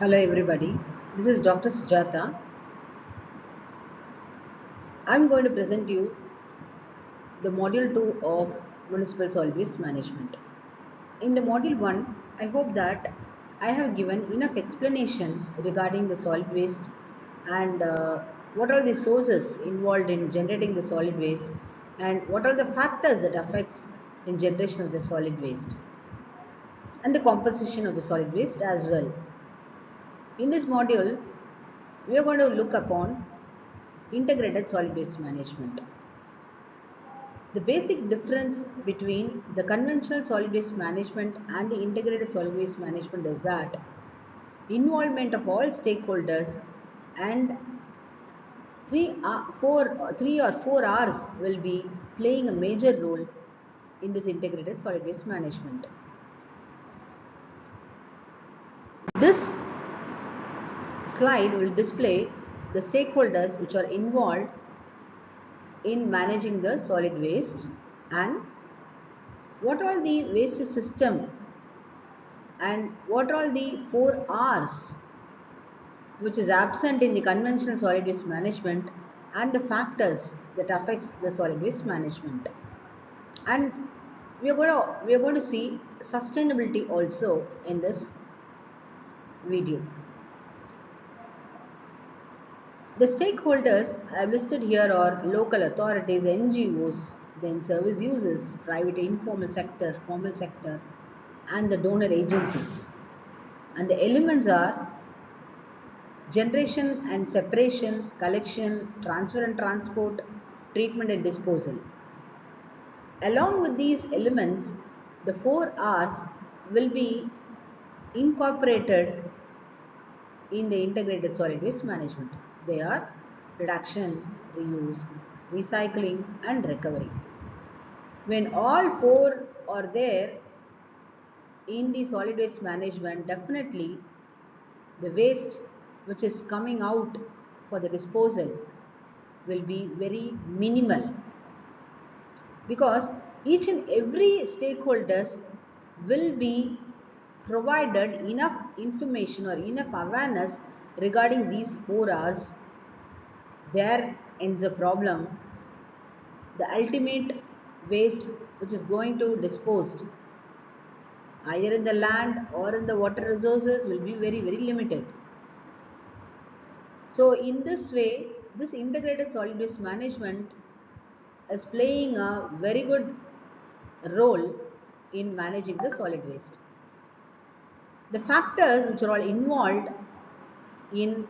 Hello everybody, this is Dr. Sujata. I'm going to present you the module 2 of Municipal Solid Waste Management. In the module 1, I hope that I have given enough explanation regarding the solid waste and what are the sources involved in generating the solid waste and what are the factors that affects in generation of the solid waste and the composition of the solid waste as well. In this module, we are going to look upon integrated solid waste management. The basic difference between the conventional solid waste management and the integrated solid waste management is that involvement of all stakeholders and 3 or 4 hours will be playing a major role in this integrated solid waste management. This slide will display the stakeholders which are involved in managing the solid waste and what all the waste system and what all the 4 R's which is absent in the conventional solid waste management and the factors that affects the solid waste management. And we are going to see sustainability also in this video. The stakeholders listed here are local authorities, NGOs, then service users, private informal sector, formal sector, and the donor agencies. And the elements are generation and separation, collection, transfer and transport, treatment and disposal. Along with these elements, the 4 R's will be incorporated in the integrated solid waste management. They are reduction, reuse, recycling and recovery. When all 4 are there in the solid waste management, definitely the waste which is coming out for the disposal will be very minimal because each and every stakeholders will be provided enough information or enough awareness regarding these 4 R's. There ends a problem. The ultimate waste which is going to disposed either in the land or in the water resources will be very limited. So in this way, this integrated solid waste management is playing a very good role in managing the solid waste. The factors which are all involved in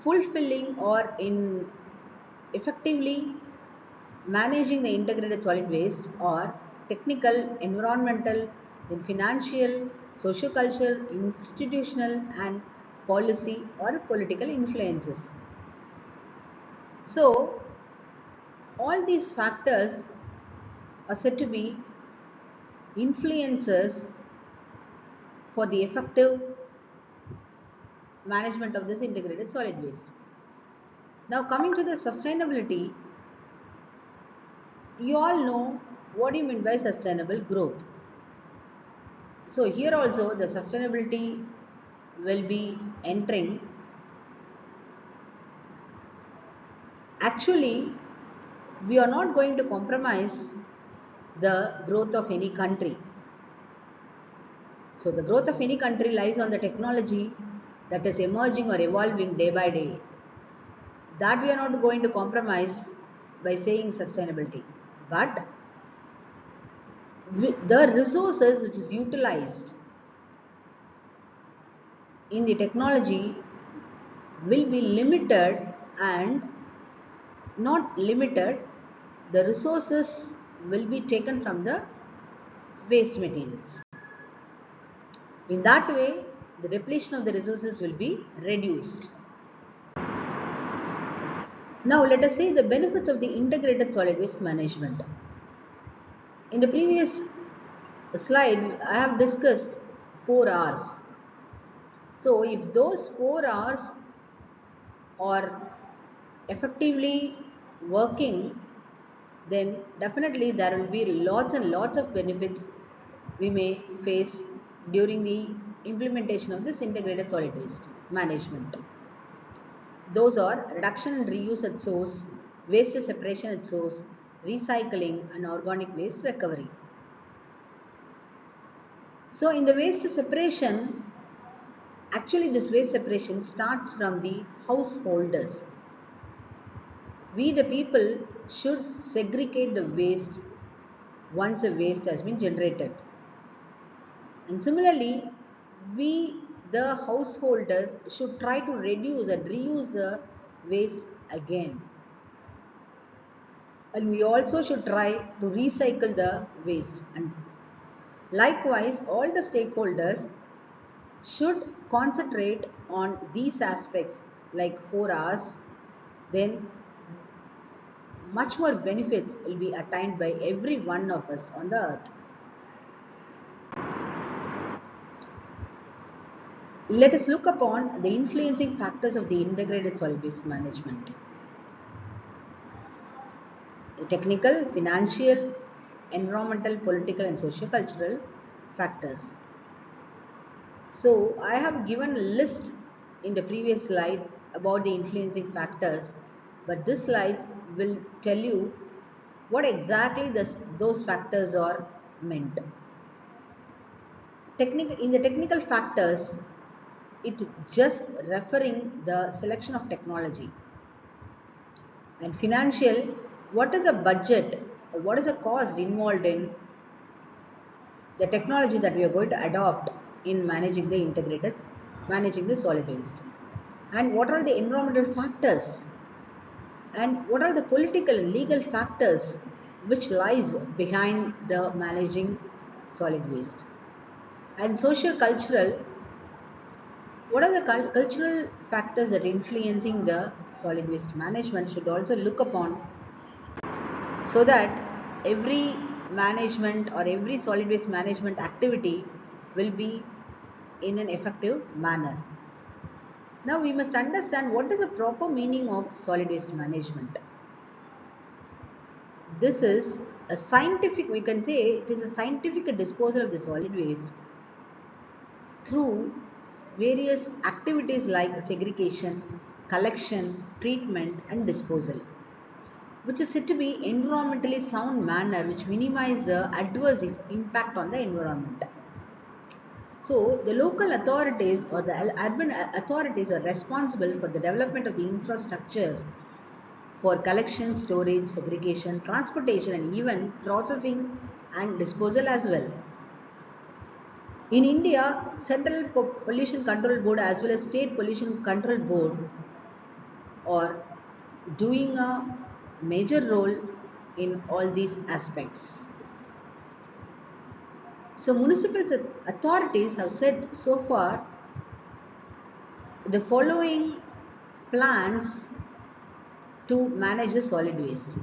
fulfilling or in effectively managing the integrated solid waste are technical, environmental, then financial, socio-cultural, institutional and policy or political influences. So all these factors are said to be influences for the effective management of this integrated solid waste. Now coming to the sustainability, you all know what do you mean by sustainable growth. So here also the sustainability will be entering. Actually, we are not going to compromise the growth of any country. So the growth of any country lies on the technology that is emerging or evolving day by day. That we are not going to compromise by saying sustainability. But the resources which is utilized in the technology will be limited and not limited. The resources will be taken from the waste materials. In that way, the depletion of the resources will be reduced. Now let us see the benefits of the integrated solid waste management. In the previous slide, I have discussed 4 R's. So if those 4 R's are effectively working, then definitely there will be lots and lots of benefits we may face during the implementation of this integrated solid waste management. Those are reduction and reuse at source, waste separation at source, recycling, and organic waste recovery. So in the waste separation, actually this waste separation starts from the householders. We the people should segregate the waste once the waste has been generated. And similarly, we the householders should try to reduce and reuse the waste again. And we also should try to recycle the waste. And likewise, all the stakeholders should concentrate on these aspects like 4 hours, then much more benefits will be attained by every one of us on the earth. Let us look upon the influencing factors of the integrated solid waste management. Technical, financial, environmental, political, and socio-cultural factors. So I have given a list in the previous slide about the influencing factors, but this slide will tell you what exactly those factors are meant. In the technical factors, it just referring the selection of technology. And financial, what is a budget, what is the cost involved in the technology that we are going to adopt in managing the solid waste, and what are the environmental factors, and what are the political and legal factors which lies behind the managing solid waste, and socio-cultural, what are the cultural factors that are influencing the solid waste management should also look upon, so that every management or every solid waste management activity will be in an effective manner. Now we must understand what is the proper meaning of solid waste management. This is a scientific, we can say it is a scientific disposal of the solid waste through various activities like segregation, collection, treatment, and disposal, which is said to be environmentally sound manner which minimize the adverse impact on the environment. So the local authorities or the urban authorities are responsible for the development of the infrastructure for collection, storage, segregation, transportation, and even processing and disposal as well. In India, Central Pollution Control Board as well as State Pollution Control Board are doing a major role in all these aspects. So municipal authorities have said so far the following plans to manage the solid waste.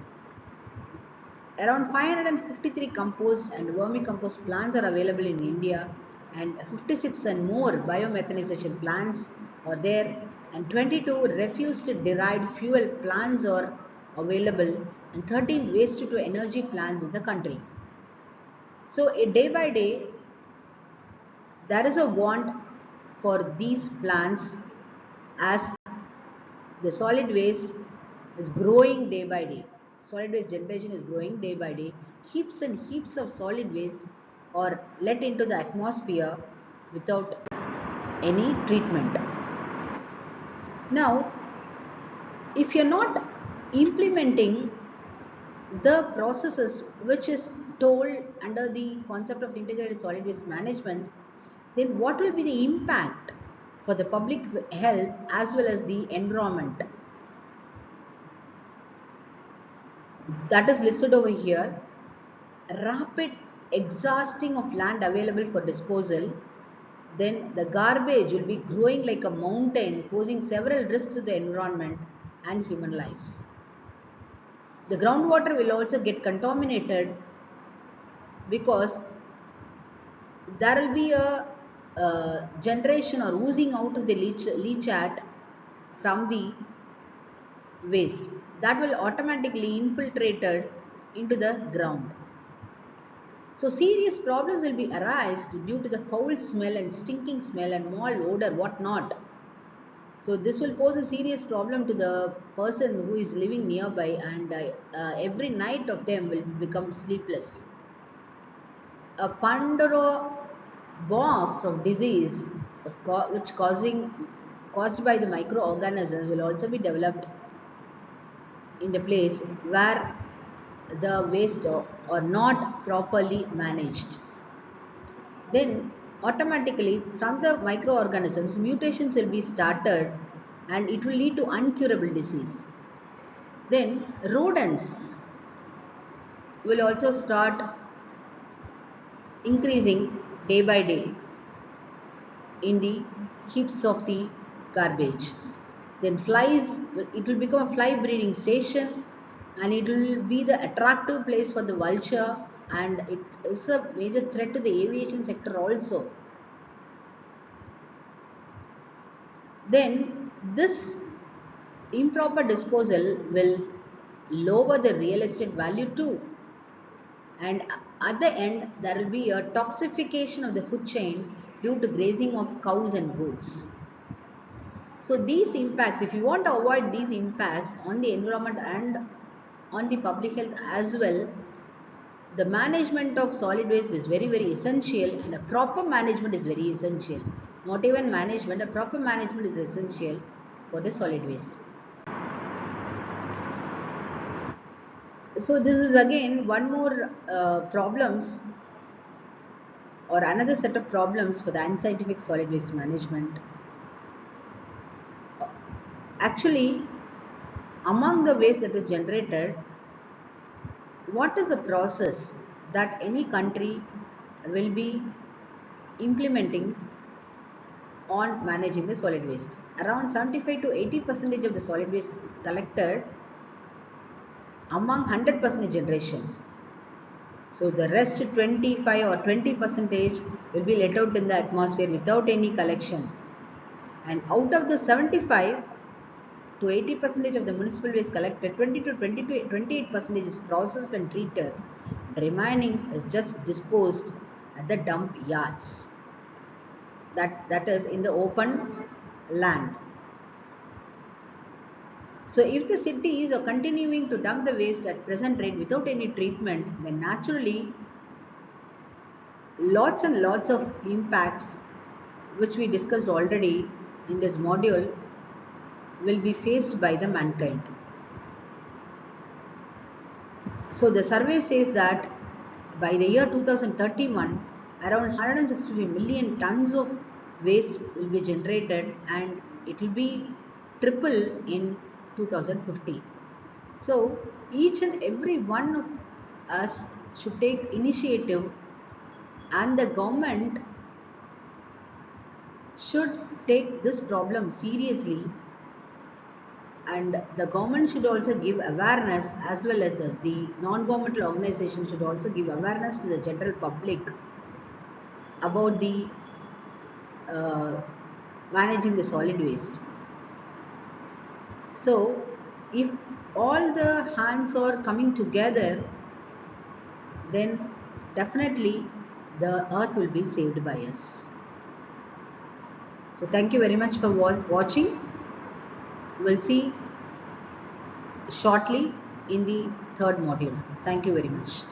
Around 553 compost and vermicompost plants are available in India, and 56 and more biomethanization plants are there, and 22 refuse derived fuel plants are available, and 13 waste to energy plants in the country. So day by day there is a want for these plants as the solid waste is growing day by day. Solid waste generation is growing day by day. Heaps and heaps of solid waste are let into the atmosphere without any treatment. Now, if you're not implementing the processes which is told under the concept of integrated solid waste management, then what will be the impact for the public health as well as the environment? That is listed over here. Rapid exhausting of land available for disposal, then the garbage will be growing like a mountain, posing several risks to the environment and human lives. The groundwater will also get contaminated because there will be a generation or oozing out of the leachate from the waste that will automatically infiltrated into the ground. So serious problems will be arise due to the foul smell and stinking smell and mold odor, whatnot. So this will pose a serious problem to the person who is living nearby, and every night of them will become sleepless. A Pandora box of disease which caused by the microorganisms will also be developed in the place where the waste are not properly managed. Then automatically from the microorganisms mutations will be started, and it will lead to incurable disease. Then rodents will also start increasing day by day in the heaps of the garbage. Then flies, it will become a fly breeding station, and it will be the attractive place for the vulture, and it is a major threat to the aviation sector also. Then this improper disposal will lower the real estate value too. And at the end, there will be a toxification of the food chain due to grazing of cows and goats. So these impacts, if you want to avoid these impacts on the environment and on the public health as well, the management of solid waste is very, very essential, and a proper management is very essential. Not even management, a proper management is essential for the solid waste. So this is again one more problems or another set of problems for the unscientific solid waste management. Actually, among the waste that is generated, what is the process that any country will be implementing on managing the solid waste? Around 75 to 80% of the solid waste collected among 100% generation. So the rest 25 or 20 percentage will be let out in the atmosphere without any collection. And out of the 75 to 80% of the municipal waste collected, 20 to 28% is processed and treated. The remaining is just disposed at the dump yards. That is in the open land. So if the cities are continuing to dump the waste at present rate without any treatment, then naturally lots and lots of impacts which we discussed already in this module will be faced by the mankind. So the survey says that by the year 2031, around 165 million tons of waste will be generated, and it will be triple in 2050. So each and every one of us should take initiative, and the government should take this problem seriously, and the government should also give awareness, as well as the non-governmental organizations should also give awareness to the general public about the uh, managing the solid waste. So if all the hands are coming together, then definitely the earth will be saved by us. So thank you very much for watching. We'll see shortly in the third module. Thank you very much.